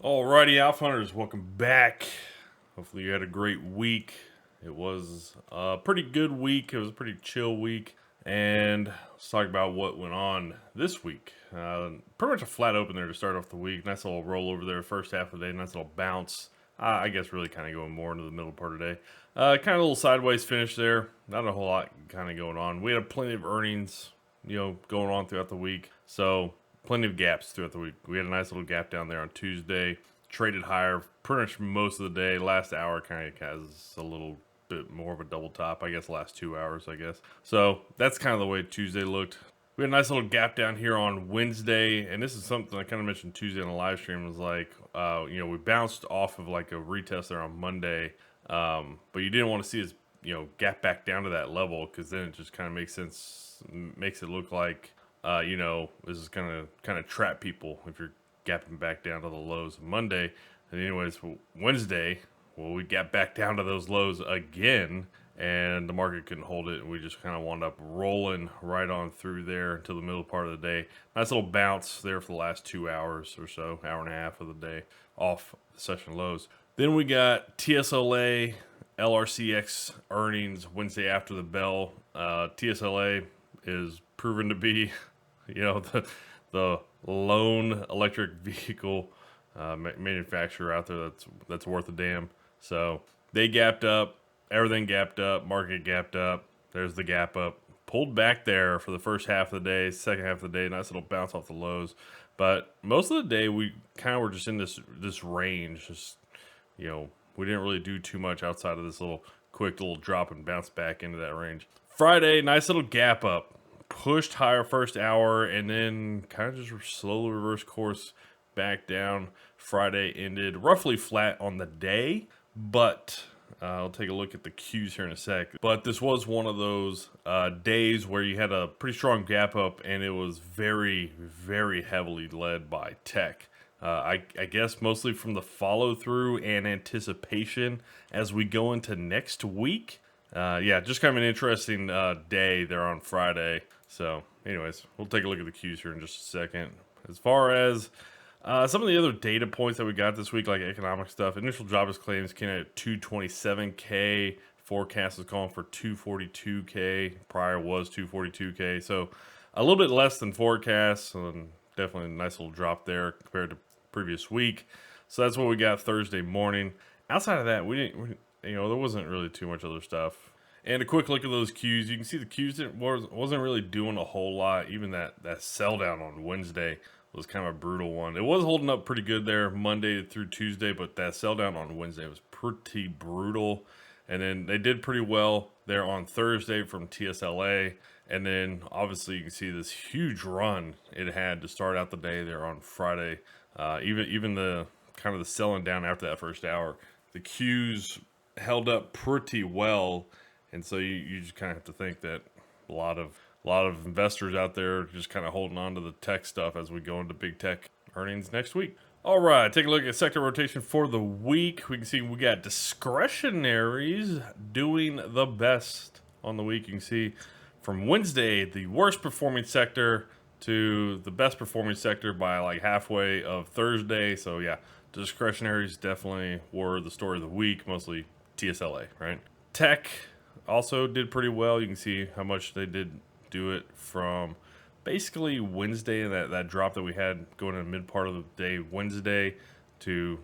Alrighty, Alpha Hunters, welcome back. Hopefully, you had a great week. It was a pretty good week. It was a pretty chill week. And let's talk about what went on this week. Pretty much a flat open there to start off the week. Nice little roll over there, first half of the day. Nice little bounce. I guess really kind of going more into the middle part of the day. Kind of a little sideways finish there. Not a whole lot kind of going on. We had plenty of earnings, going on throughout the week. So plenty of gaps throughout the week. We had a nice little gap down there on Tuesday. Traded higher pretty much most of the day. Last hour kind of has a little bit more of a double top. I guess last 2 hours, I guess. So that's kind of the way Tuesday looked. We had a nice little gap down here on Wednesday, and this is something I kind of mentioned Tuesday on the live stream. Was like, we bounced off of like a retest there on Monday, but you didn't want to see us, gap back down to that level because then it just kind of makes it look like, this is gonna kind of trap people if you're gapping back down to the lows of Monday. And anyways, Wednesday, well, we got back down to those lows again, and the market couldn't hold it, and we just kind of wound up rolling right on through there until the middle part of the day. Nice little bounce there for the last 2 hours or so, hour and a half of the day off the session lows. Then we got TSLA, LRCX earnings Wednesday after the bell. TSLA is proven to be, the lone electric vehicle manufacturer out there that's worth a damn. So they gapped up, everything gapped up, market gapped up. There's the gap up, pulled back there for the first half of the day, second half of the day, nice little bounce off the lows. But most of the day we kind of were just in this range. Just we didn't really do too much outside of this little quick little drop and bounce back into that range. Friday, nice little gap up, pushed higher first hour, and then kind of just slowly reverse course back down. Friday ended roughly flat on the day, but I'll take a look at the cues here in a sec. But this was one of those days where you had a pretty strong gap up, and it was very, very heavily led by tech. I guess mostly from the follow through and anticipation as we go into next week. Just kind of an interesting day there on Friday. So, anyways, we'll take a look at the cues here in just a second. As far as some of the other data points that we got this week, like economic stuff, initial jobless claims came in at 227K. Forecast is calling for 242K. Prior was 242K. So, a little bit less than forecast. And definitely a nice little drop there compared to previous week. So, that's what we got Thursday morning. Outside of that, there wasn't really too much other stuff. And a quick look at those cues. You can see the cues wasn't really doing a whole lot. Even that sell down on Wednesday was kind of a brutal one. It was holding up pretty good there Monday through Tuesday, but that sell down on Wednesday was pretty brutal. And then they did pretty well there on Thursday from TSLA. And then obviously you can see this huge run it had to start out the day there on Friday. Even the kind of the selling down after that first hour, the cues held up pretty well. And so you just kind of have to think that a lot of investors out there are just kind of holding on to the tech stuff as we go into big tech earnings next week. All right, take a look at sector rotation for the week. We can see we got discretionaries doing the best on the week. You can see from Wednesday, the worst performing sector to the best performing sector by like halfway of Thursday. So yeah, discretionaries definitely were the story of the week, mostly TSLA, right? Tech also did pretty well. You can see how much they did do it from basically Wednesday and that drop that we had going in the mid part of the day Wednesday to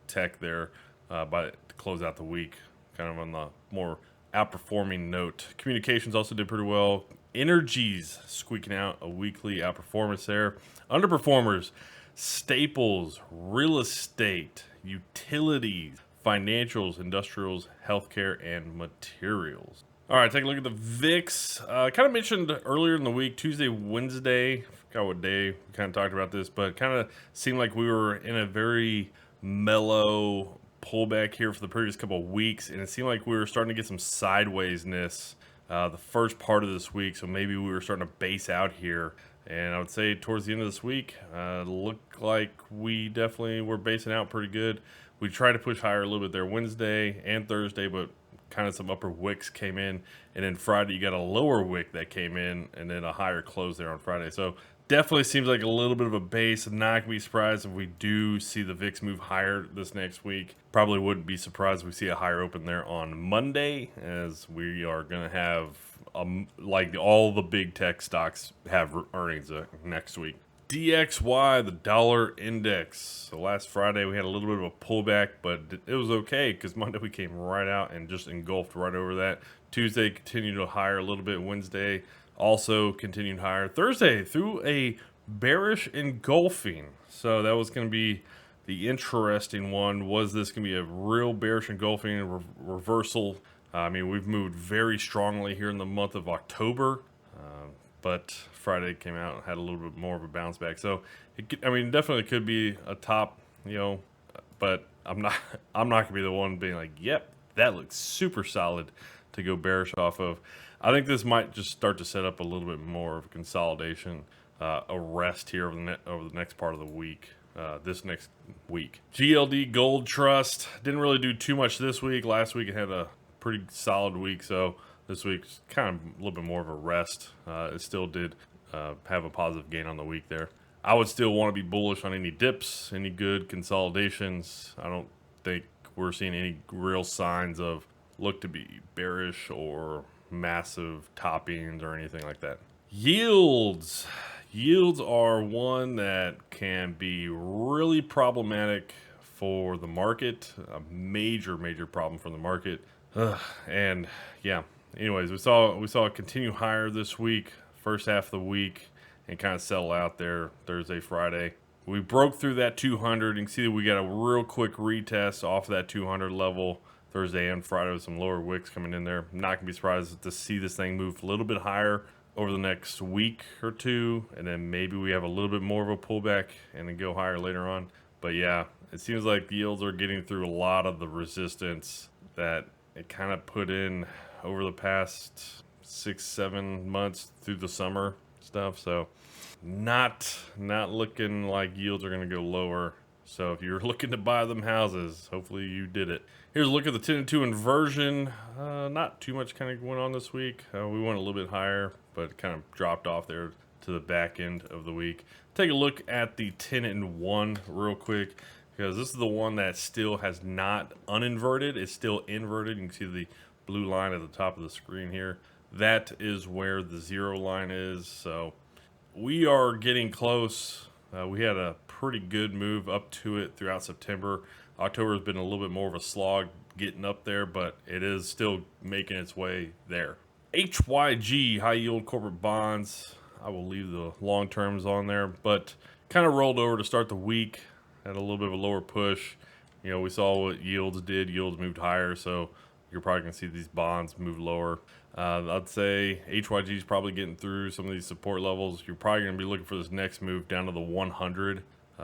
tech there by to close out the week, kind of on the more outperforming note. Communications also did pretty well. Energies squeaking out a weekly outperformance there. Underperformers: staples, real estate, utilities, financials, industrials, healthcare, and materials. All right, take a look at the VIX. Kind of mentioned earlier in the week, Tuesday, Wednesday. I forgot what day we kind of talked about this, but kind of seemed like we were in a very mellow pullback here for the previous couple of weeks, and it seemed like we were starting to get some sidewaysness the first part of this week. So maybe we were starting to base out here. And I would say towards the end of this week, looked like we definitely were basing out pretty good. We tried to push higher a little bit there Wednesday and Thursday, but kind of some upper wicks came in. And then Friday, you got a lower wick that came in and then a higher close there on Friday. So definitely seems like a little bit of a base. I'm not gonna be surprised if we do see the VIX move higher this next week. Probably wouldn't be surprised if we see a higher open there on Monday, as we are gonna have like all the big tech stocks have earnings next week. DXY, the dollar index. So last Friday we had a little bit of a pullback, but it was okay because Monday we came right out and just engulfed right over that. Tuesday continued to higher a little bit. Wednesday also continued higher. Thursday through a bearish engulfing. So that was going to be the interesting one. Was this going to be a real bearish engulfing reversal? I mean, we've moved very strongly here in the month of October. But Friday came out and had a little bit more of a bounce back. So, I mean, definitely could be a top, but I'm not going to be the one being like, yep, that looks super solid to go bearish off of. I think this might just start to set up a little bit more of a consolidation, a rest here over the next part of the week. This next week. GLD Gold Trust didn't really do too much this week. Last week it had a pretty solid week, so this week's kind of a little bit more of a rest. It still did have a positive gain on the week there. I would still want to be bullish on any dips, any good consolidations. I don't think we're seeing any real signs of look to be bearish or massive toppings or anything like that. Yields. Yields are one that can be really problematic for the market. A major problem for the market. And yeah. Anyways, we saw it continue higher this week, first half of the week, and kind of settle out there Thursday, Friday. We broke through that 200. You can see that we got a real quick retest off that 200 level Thursday and Friday with some lower wicks coming in there. I'm not gonna be surprised to see this thing move a little bit higher over the next week or two, and then maybe we have a little bit more of a pullback and then go higher later on. But yeah, it seems like yields are getting through a lot of the resistance that it kind of put in over the past 6-7 months through the summer stuff. So not looking like yields are going to go lower. So if you're looking to buy them houses, hopefully you did it. Here's a look at the 10 and 2 inversion. Not too much kind of went on this week. We went a little bit higher, but it kind of dropped off there to the back end of the week. Take a look at the 10 and 1 real quick, because this is the one that still has not uninverted. It's still inverted. You can see the blue line at the top of the screen here. That is where the 0 line is. So we are getting close. We had a pretty good move up to it throughout September. October has been a little bit more of a slog getting up there, but it is still making its way there. HYG, high yield corporate bonds. I will leave the long terms on there, but kind of rolled over to start the week. Had a little bit of a lower push. We saw what yields did. Yields moved higher, so you're probably going to see these bonds move lower. I'd say HYG is probably getting through some of these support levels. You're probably going to be looking for this next move down to the 100,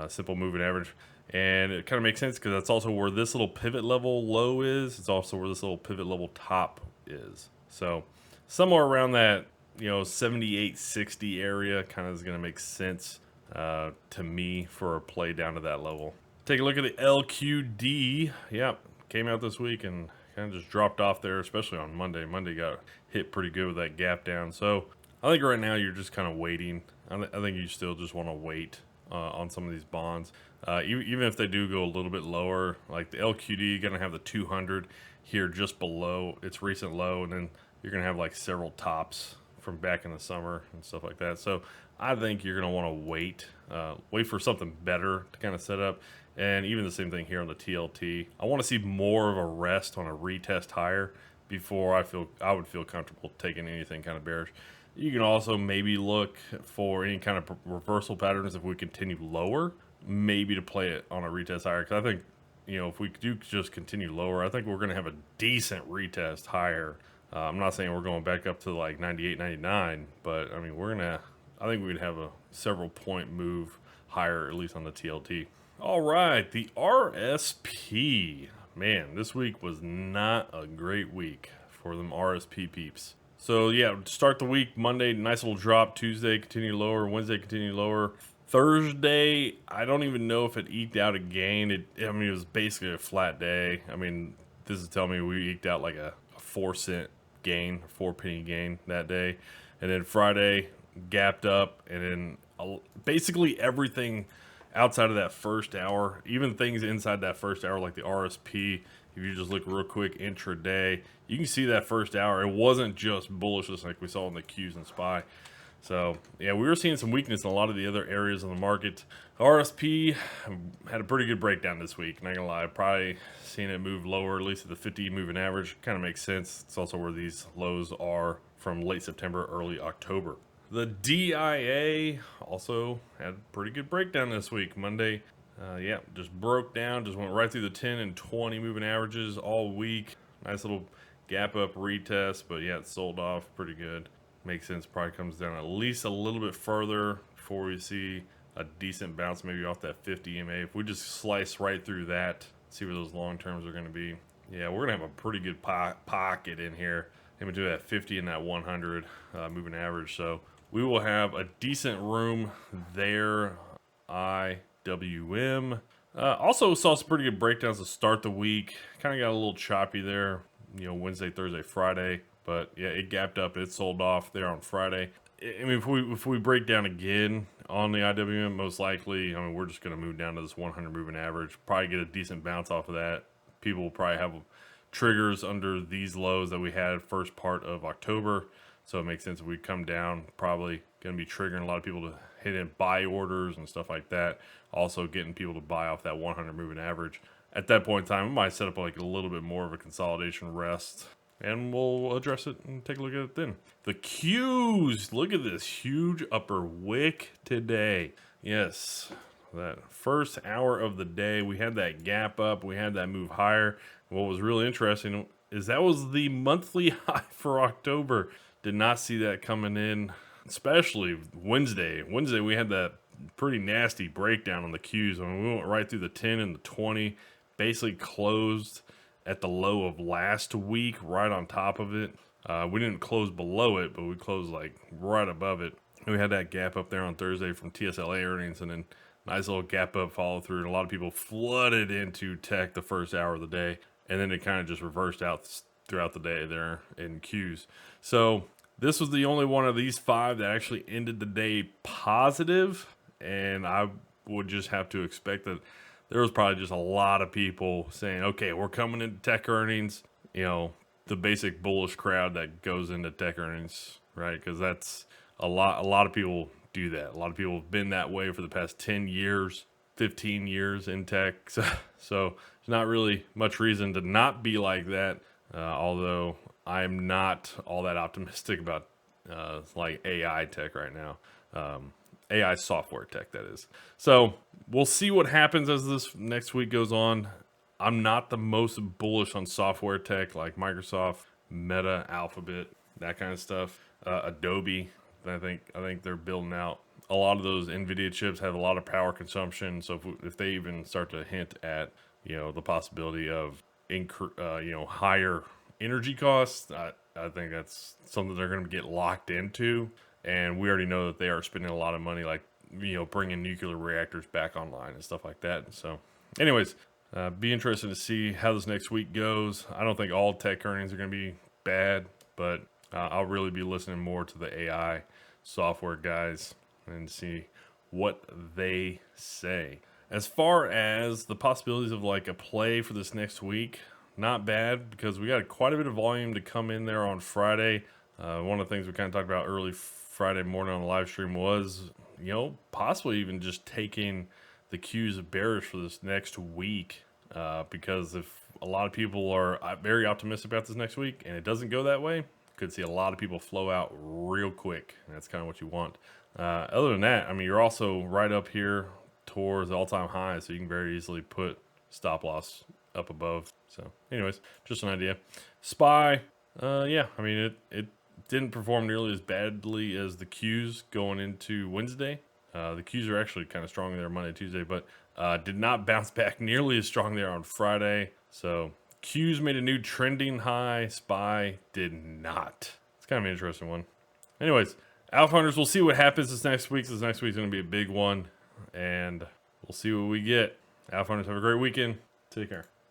simple moving average. And it kind of makes sense because that's also where this little pivot level low is. It's also where this little pivot level top is. So somewhere around that, 78-60 area kind of is going to make sense to me for a play down to that level. Take a look at the LQD. Yep, came out this week and kind of just dropped off there, especially on Monday. Monday got hit pretty good with that gap down. So I think right now you're just kind of waiting. I think you still just want to wait on some of these bonds. Even if they do go a little bit lower, like the LQD, going to have the 200 here just below its recent low, and then you're going to have like several tops from back in the summer and stuff like that. So I think you're going to want to wait for something better to kind of set up. And even the same thing here on the TLT. I want to see more of a rest on a retest higher before I would feel comfortable taking anything kind of bearish. You can also maybe look for any kind of reversal patterns if we continue lower, maybe to play it on a retest higher. Because I think, if we do just continue lower, I think we're going to have a decent retest higher. I'm not saying we're going back up to like 98, 99, but I mean, I think we'd have a several point move higher, at least on the TLT. All right, the RSP. Man, this week was not a great week for them RSP peeps. So yeah, start the week, Monday, nice little drop. Tuesday, continue lower. Wednesday, continue lower. Thursday, I don't even know if it eked out a gain. It was basically a flat day. I mean, this is telling me we eked out like a 4-cent gain, 4-penny gain that day. And then Friday, gapped up, and then basically everything outside of that first hour, even things inside that first hour like the RSP. If you just look real quick intraday, you can see that first hour. It wasn't just bullishness like we saw in the Qs and SPY. So yeah, we were seeing some weakness in a lot of the other areas of the market. RSP had a pretty good breakdown this week. Not gonna lie, probably seen it move lower, at least at the 50 moving average. Kind of makes sense. It's also where these lows are from late September, early October. The DIA also had a pretty good breakdown this week. Monday, yeah, just broke down, just went right through the 10 and 20 moving averages all week. Nice little gap up retest, but yeah, it sold off pretty good. Makes sense, probably comes down at least a little bit further before we see a decent bounce maybe off that 50 EMA. If we just slice right through that, see where those long terms are going to be. Yeah, we're going to have a pretty good pocket in here in between that 50 and that 100 moving average. So we will have a decent room there. IWM. Also saw some pretty good breakdowns to start the week. Kind of got a little choppy there, you know, Wednesday, Thursday, Friday. But yeah, it gapped up. It sold off there on Friday. I mean, if we break down again on the IWM, most likely, I mean, we're just going to move down to this 100 moving average. Probably get a decent bounce off of that. People will probably have triggers under these lows that we had first part of October. So it makes sense if we come down, probably going to be triggering a lot of people to hit in buy orders and stuff like that. Also getting people to buy off that 100 moving average. At that point in time, we might set up like a little bit more of a consolidation rest. And we'll address it and take a look at it then. The Qs, look at this huge upper wick today. Yes, that first hour of the day, we had that gap up, we had that move higher. What was really interesting is that was the monthly high for October. Did not see that coming in, especially Wednesday. Wednesday, we had that pretty nasty breakdown on the Qs. I mean, we went right through the 10 and the 20, basically closed at the low of last week, right on top of it. We didn't close below it, but we closed like right above it. And we had that gap up there on Thursday from TSLA earnings, and then nice little gap up follow through. And a lot of people flooded into tech the first hour of the day, and then it kind of just reversed out throughout the day there in Qs. So this was the only one of these five that actually ended the day positive, and I would just have to expect that there was probably just a lot of people saying, okay, we're coming into tech earnings, you know, the basic bullish crowd that goes into tech earnings, right? Because that's a lot of people do that. A lot of people have been that way for the past 10 years, 15 years in tech. So there's not really much reason to not be like that. Although I'm not all that optimistic about like AI tech right now. AI software tech, that is. So we'll see what happens as this next week goes on. I'm not the most bullish on software tech like Microsoft, Meta, Alphabet, that kind of stuff. Adobe, I think they're building out. A lot of those NVIDIA chips have a lot of power consumption. So if they even start to hint at, you know, the possibility of higher energy costs, I think that's something they're going to get locked into. And we already know that they are spending a lot of money, like, you know, bringing nuclear reactors back online and stuff like that. So anyways, be interested to see how this next week goes. I don't think all tech earnings are going to be bad, but I'll really be listening more to the AI software guys and see what they say. As far as the possibilities of like a play for this next week, not bad, because we got quite a bit of volume to come in there on Friday. One of the things we kind of talked about early Friday morning on the live stream was, you know, possibly even just taking the Qs of bearish for this next week, because if a lot of people are very optimistic about this next week and it doesn't go that way, could see a lot of people flow out real quick, and that's kind of what you want. Other than that, I mean, you're also right up here towards the all-time high, so you can very easily put stop loss up above. So anyways, just an idea. SPY, yeah, I mean, it didn't perform nearly as badly as the Qs going into Wednesday. The Qs are actually kind of strong there Monday, Tuesday, but did not bounce back nearly as strong there on Friday. So Qs made a new trending high. SPY did not. It's kind of an interesting one. Anyways, Alpha Hunters, we'll see what happens this next week. This next week's going to be a big one, and we'll see what we get. Alpha Hunters, have a great weekend. Take care.